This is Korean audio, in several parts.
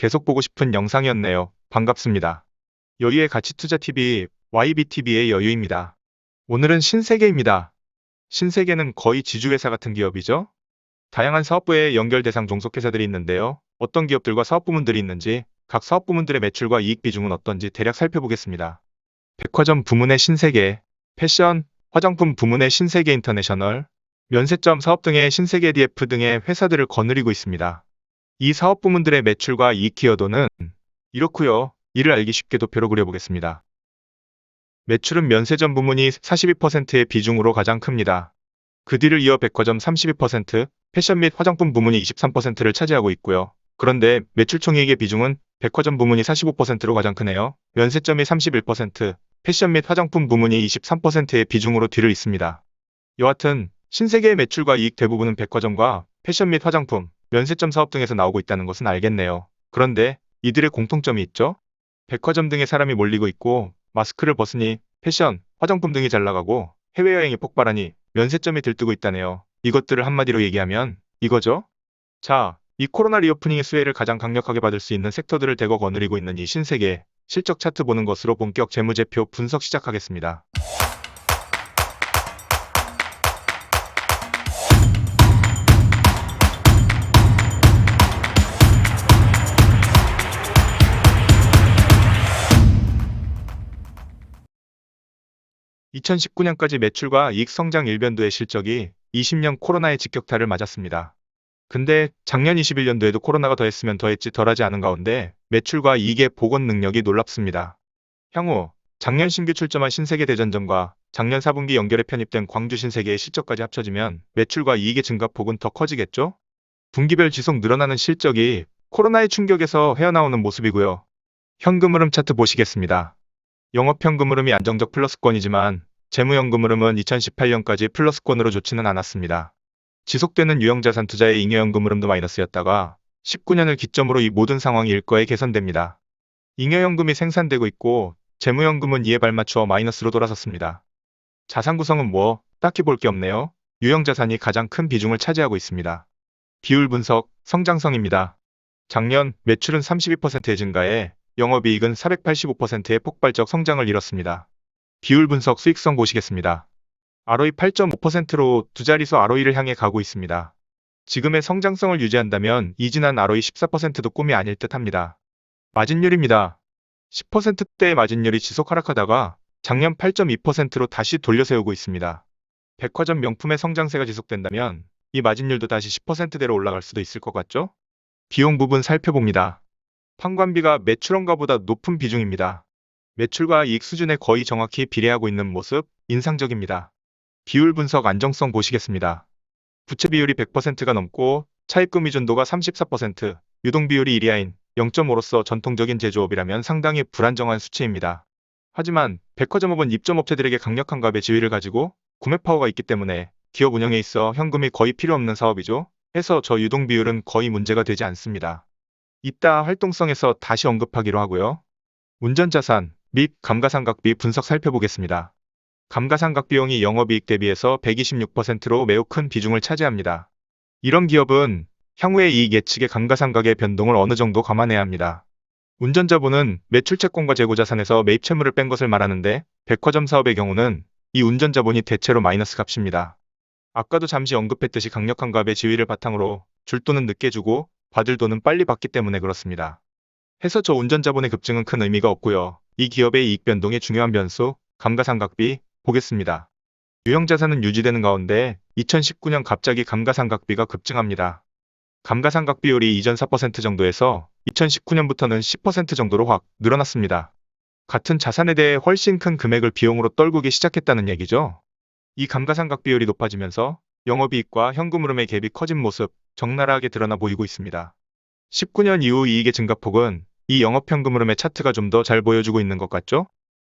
계속 보고 싶은 영상이었네요. 반갑습니다. 여유의 가치투자TV, YBTV의 여유입니다. 오늘은 신세계입니다. 신세계는 거의 지주회사 같은 기업이죠? 다양한 사업부의 연결 대상 종속회사들이 있는데요. 어떤 기업들과 사업부문들이 있는지, 각 사업부문들의 매출과 이익 비중은 어떤지 대략 살펴보겠습니다. 백화점 부문의 신세계, 패션, 화장품 부문의 신세계 인터내셔널, 면세점 사업 등의 신세계 DF 등의 회사들을 거느리고 있습니다. 이 사업 부문들의 매출과 이익 기여도는 이렇고요. 이를 알기 쉽게 도표로 그려보겠습니다. 매출은 면세점 부문이 42%의 비중으로 가장 큽니다. 그 뒤를 이어 백화점 32%, 패션 및 화장품 부문이 23%를 차지하고 있고요. 그런데 매출 총이익의 비중은 백화점 부문이 45%로 가장 크네요. 면세점이 31%, 패션 및 화장품 부문이 23%의 비중으로 뒤를 잇습니다. 여하튼 신세계의 매출과 이익 대부분은 백화점과 패션 및 화장품, 면세점 사업 등에서 나오고 있다는 것은 알겠네요. 그런데 이들의 공통점이 있죠? 백화점 등에 사람이 몰리고 있고 마스크를 벗으니 패션, 화장품 등이 잘 나가고 해외여행이 폭발하니 면세점이 들뜨고 있다네요. 이것들을 한마디로 얘기하면 이거죠? 자, 이 코로나 리오프닝의 수혜를 가장 강력하게 받을 수 있는 섹터들을 대거 거느리고 있는 이 신세계 실적 차트 보는 것으로 본격 재무제표 분석 시작하겠습니다. 2019년까지 매출과 이익 성장 일변도의 실적이 20년 코로나의 직격탄을 맞았습니다. 근데 작년 21년도에도 코로나가 더했으면 더했지 덜하지 않은 가운데 매출과 이익의 복원 능력이 놀랍습니다. 향후 작년 신규 출점한 신세계 대전점과 작년 4분기 연결해 편입된 광주 신세계의 실적까지 합쳐지면 매출과 이익의 증가폭은 더 커지겠죠? 분기별 지속 늘어나는 실적이 코로나의 충격에서 헤어나오는 모습이고요. 현금 흐름 차트 보시겠습니다. 영업현금 흐름이 안정적 플러스권이지만 재무연금 흐름은 2018년까지 플러스권으로 좋지는 않았습니다. 지속되는 유형자산 투자의 잉여연금 흐름도 마이너스였다가 19년을 기점으로 이 모든 상황이 일거에 개선됩니다. 잉여연금이 생산되고 있고 재무연금은 이에 발맞추어 마이너스로 돌아섰습니다. 자산 구성은 뭐 딱히 볼 게 없네요. 유형자산이 가장 큰 비중을 차지하고 있습니다. 비율 분석, 성장성입니다. 작년 매출은 32%의 증가에 영업이익은 485%의 폭발적 성장을 이뤘습니다. 비율 분석 수익성 보시겠습니다. ROE 8.5%로 두 자릿수 ROE를 향해 가고 있습니다. 지금의 성장성을 유지한다면 이진한 ROE 14%도 꿈이 아닐 듯 합니다. 마진율입니다. 10%대의 마진율이 지속 하락하다가 작년 8.2%로 다시 돌려세우고 있습니다. 백화점 명품의 성장세가 지속된다면 이 마진율도 다시 10%대로 올라갈 수도 있을 것 같죠? 비용 부분 살펴봅니다. 판관비가 매출원가보다 높은 비중입니다. 매출과 이익 수준에 거의 정확히 비례하고 있는 모습, 인상적입니다. 비율 분석 안정성 보시겠습니다. 부채 비율이 100%가 넘고 차입금 의존도가 34%, 유동 비율이 1위하인 0.5로서 전통적인 제조업이라면 상당히 불안정한 수치입니다. 하지만 백화점업은 입점업체들에게 강력한 갑의 지위를 가지고 구매 파워가 있기 때문에 기업 운영에 있어 현금이 거의 필요 없는 사업이죠. 해서 저 유동 비율은 거의 문제가 되지 않습니다. 이따 활동성에서 다시 언급하기로 하고요. 운전자산 및 감가상각비 분석 살펴보겠습니다. 감가상각 비용이 영업이익 대비해서 126%로 매우 큰 비중을 차지합니다. 이런 기업은 향후의 이익 예측의 감가상각의 변동을 어느 정도 감안해야 합니다. 운전자본은 매출채권과 재고자산에서 매입 채무를 뺀 것을 말하는데 백화점 사업의 경우는 이 운전자본이 대체로 마이너스 값입니다. 아까도 잠시 언급했듯이 강력한 갑의 지위를 바탕으로 줄 돈은 늦게 주고 받을 돈은 빨리 받기 때문에 그렇습니다. 해서 저 운전자본의 급증은 큰 의미가 없고요. 이 기업의 이익 변동의 중요한 변수, 감가상각비 보겠습니다. 유형자산은 유지되는 가운데 2019년 갑자기 감가상각비가 급증합니다. 감가상각 비율이 이전 4% 정도에서 2019년부터는 10% 정도로 확 늘어났습니다. 같은 자산에 대해 훨씬 큰 금액을 비용으로 떨구기 시작했다는 얘기죠. 이 감가상각 비율이 높아지면서 영업이익과 현금 흐름의 갭이 커진 모습, 적나라하게 드러나 보이고 있습니다. 19년 이후 이익의 증가폭은 이 영업현금 흐름의 차트가 좀 더 잘 보여주고 있는 것 같죠?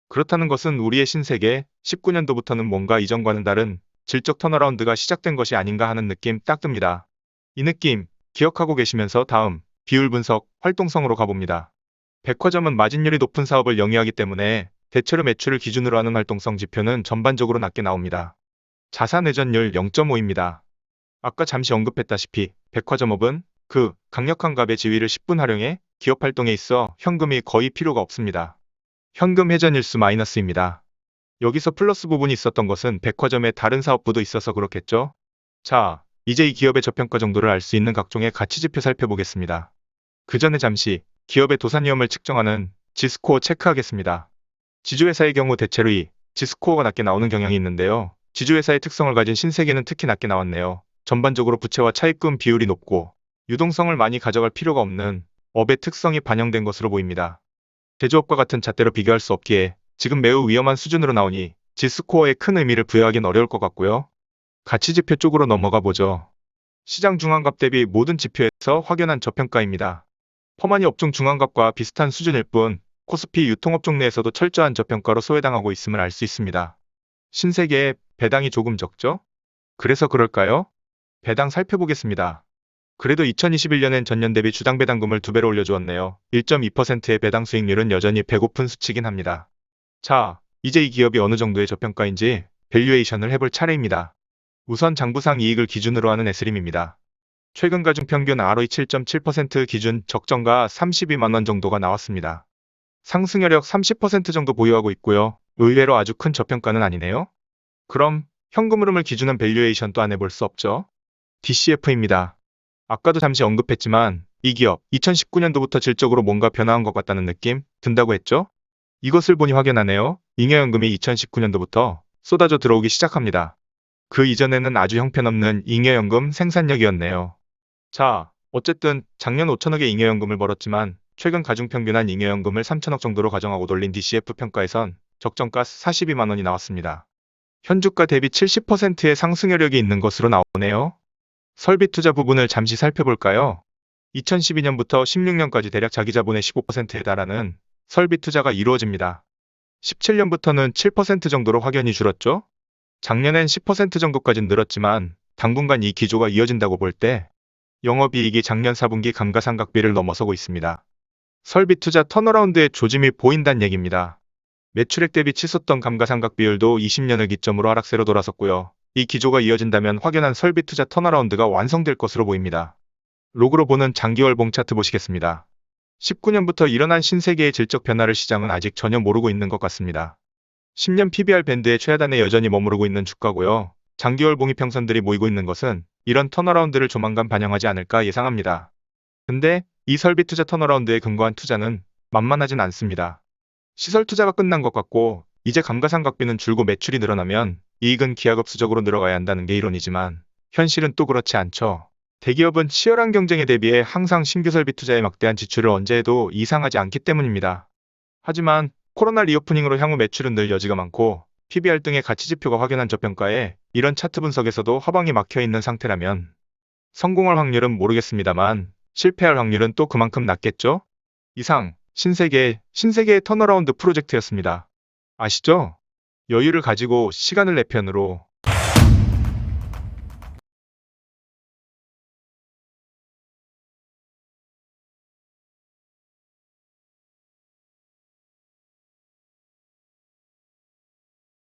그렇다는 것은 우리의 신세계 19년도부터는 뭔가 이전과는 다른 질적 턴어라운드가 시작된 것이 아닌가 하는 느낌 딱 듭니다. 이 느낌 기억하고 계시면서 다음 비율 분석, 활동성으로 가봅니다. 백화점은 마진율이 높은 사업을 영위하기 때문에 대체로 매출을 기준으로 하는 활동성 지표는 전반적으로 낮게 나옵니다. 자산 회전율 0.5입니다. 아까 잠시 언급했다시피 백화점업은 그 강력한 갑의 지위를 10분 활용해 기업 활동에 있어 현금이 거의 필요가 없습니다. 현금 회전 일수 마이너스입니다. 여기서 플러스 부분이 있었던 것은 백화점의 다른 사업부도 있어서 그렇겠죠? 자, 이제 이 기업의 저평가 정도를 알 수 있는 각종의 가치지표 살펴보겠습니다. 그 전에 잠시 기업의 도산 위험을 측정하는 지스코어 체크하겠습니다. 지주회사의 경우 대체로 이 지스코어가 낮게 나오는 경향이 있는데요. 지주회사의 특성을 가진 신세계는 특히 낮게 나왔네요. 전반적으로 부채와 차입금 비율이 높고 유동성을 많이 가져갈 필요가 없는 업의 특성이 반영된 것으로 보입니다. 제조업과 같은 잣대로 비교할 수 없기에 지금 매우 위험한 수준으로 나오니 지스코어에 큰 의미를 부여하기는 어려울 것 같고요. 가치지표 쪽으로 넘어가 보죠. 시장 중앙값 대비 모든 지표에서 확연한 저평가입니다. 퍼마니 업종 중앙값과 비슷한 수준일 뿐 코스피 유통업종 내에서도 철저한 저평가로 소외당하고 있음을 알 수 있습니다. 신세계의 배당이 조금 적죠? 그래서 그럴까요? 배당 살펴보겠습니다. 그래도 2021년엔 전년 대비 주당 배당금을 2배로 올려주었네요. 1.2%의 배당 수익률은 여전히 배고픈 수치긴 합니다. 자, 이제 이 기업이 어느 정도의 저평가인지 밸류에이션을 해볼 차례입니다. 우선 장부상 이익을 기준으로 하는 에스림입니다. 최근 가중 평균 ROE 7.7% 기준 적정가 32만 원 정도가 나왔습니다. 상승여력 30% 정도 보유하고 있고요. 의외로 아주 큰 저평가는 아니네요. 그럼 현금 흐름을 기준한 밸류에이션 또 안 해볼 수 없죠? DCF입니다. 아까도 잠시 언급했지만 이 기업 2019년도부터 질적으로 뭔가 변화한 것 같다는 느낌 든다고 했죠? 이것을 보니 확연하네요. 잉여연금이 2019년도부터 쏟아져 들어오기 시작합니다. 그 이전에는 아주 형편없는 잉여연금 생산력이었네요. 자, 어쨌든 작년 5천억의 잉여연금을 벌었지만 최근 가중평균한 잉여연금을 3천억 정도로 가정하고 돌린 DCF 평가에선 적정가 42만 원이 나왔습니다. 현주가 대비 70%의 상승 여력이 있는 것으로 나오네요. 설비 투자 부분을 잠시 살펴볼까요? 2012년부터 16년까지 대략 자기 자본의 15%에 달하는 설비 투자가 이루어집니다. 17년부터는 7% 정도로 확연히 줄었죠? 작년엔 10% 정도까지 늘었지만 당분간 이 기조가 이어진다고 볼 때 영업이익이 작년 4분기 감가상각비를 넘어서고 있습니다. 설비 투자 턴어라운드의 조짐이 보인다는 얘기입니다. 매출액 대비 치솟던 감가상각 비율도 20년을 기점으로 하락세로 돌아섰고요. 이 기조가 이어진다면 확연한 설비 투자 턴어라운드가 완성될 것으로 보입니다. 로그로 보는 장기월봉 차트 보시겠습니다. 19년부터 일어난 신세계의 질적 변화를 시장은 아직 전혀 모르고 있는 것 같습니다. 10년 PBR 밴드의 최하단에 여전히 머무르고 있는 주가고요. 장기월봉이 평선들이 모이고 있는 것은 이런 턴어라운드를 조만간 반영하지 않을까 예상합니다. 근데 이 설비 투자 턴어라운드에 근거한 투자는 만만하진 않습니다. 시설 투자가 끝난 것 같고 이제 감가상각비는 줄고 매출이 늘어나면 이익은 기하급수적으로 늘어가야 한다는 게 이론이지만 현실은 또 그렇지 않죠. 대기업은 치열한 경쟁에 대비해 항상 신규 설비 투자에 막대한 지출을 언제 해도 이상하지 않기 때문입니다. 하지만 코로나 리오프닝으로 향후 매출은 늘 여지가 많고 PBR 등의 가치지표가 확연한 저평가에 이런 차트 분석에서도 허방이 막혀있는 상태라면 성공할 확률은 모르겠습니다만 실패할 확률은 또 그만큼 낮겠죠? 이상 신세계의 턴어라운드 프로젝트였습니다. 아시죠? 여유를 가지고 시간을 내 편으로